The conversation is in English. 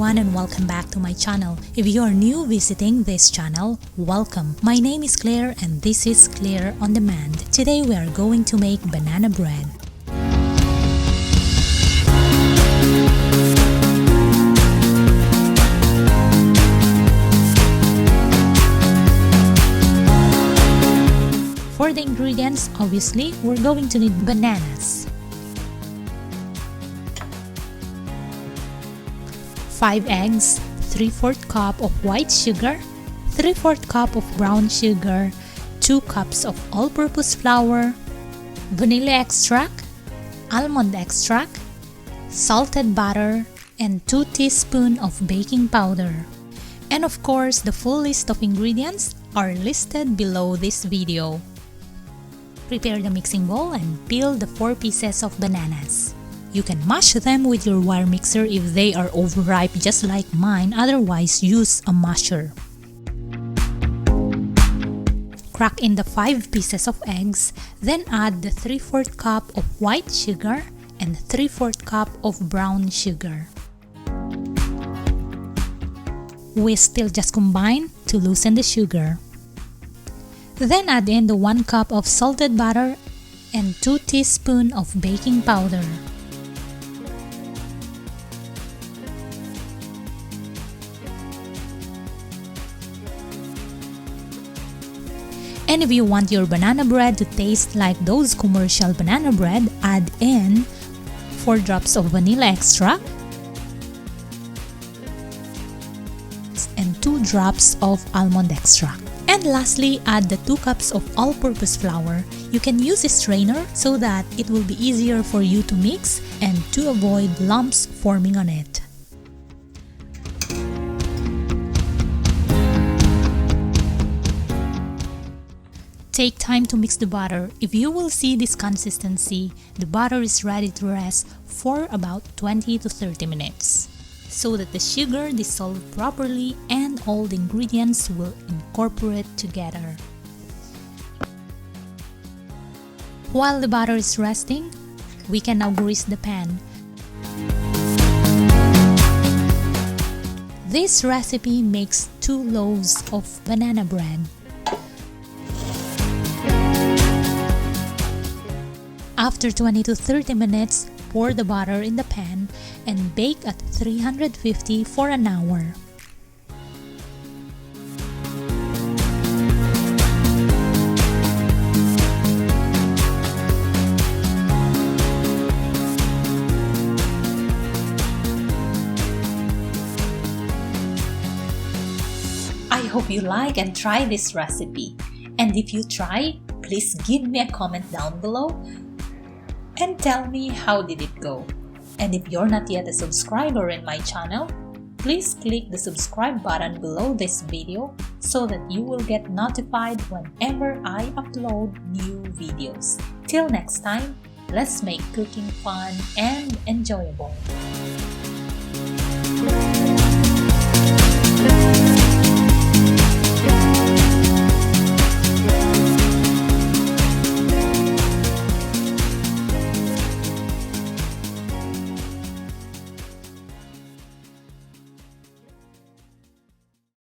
everyone and welcome back to my channel. If you are new visiting this channel, welcome. My name is Claire and this is Claire on Demand. Today we are going to make banana bread. For the ingredients, obviously, we're going to need bananas, 5 eggs, 3/4 cup of white sugar, 3/4 cup of brown sugar, 2 cups of all-purpose flour, vanilla extract, almond extract, salted butter, and 2 teaspoons of baking powder. And of course, the full list of ingredients are listed below this video. Prepare the mixing bowl and peel the 4 pieces of bananas. You can mash them with your wire mixer if they are overripe just like mine, otherwise use a masher. Crack in the 5 pieces of eggs, then add the 3/4 cup of white sugar and 3/4 cup of brown sugar. Whisk till just combine to loosen the sugar. Then add in the 1 cup of salted butter and 2 teaspoons of baking powder. And if you want your banana bread to taste like those commercial banana bread, add in 4 drops of vanilla extract and 2 drops of almond extract. And lastly, add the 2 cups of all-purpose flour. You can use a strainer so that it will be easier for you to mix and to avoid lumps forming on it. Take time to mix the butter. If you will see this consistency, the butter is ready to rest for about 20 to 30 minutes so that the sugar dissolves properly and all the ingredients will incorporate together. While the butter is resting, we can now grease the pan. This recipe makes 2 loaves of banana bread. After 20 to 30 minutes, pour the butter in the pan and bake at 350 for an hour. I hope you like and try this recipe. And if you try, please give me a comment down below and tell me how did it go. And if you're not yet a subscriber in my channel, please click the subscribe button below this video so that you will get notified whenever I upload new videos. Till next time, let's make cooking fun and enjoyable.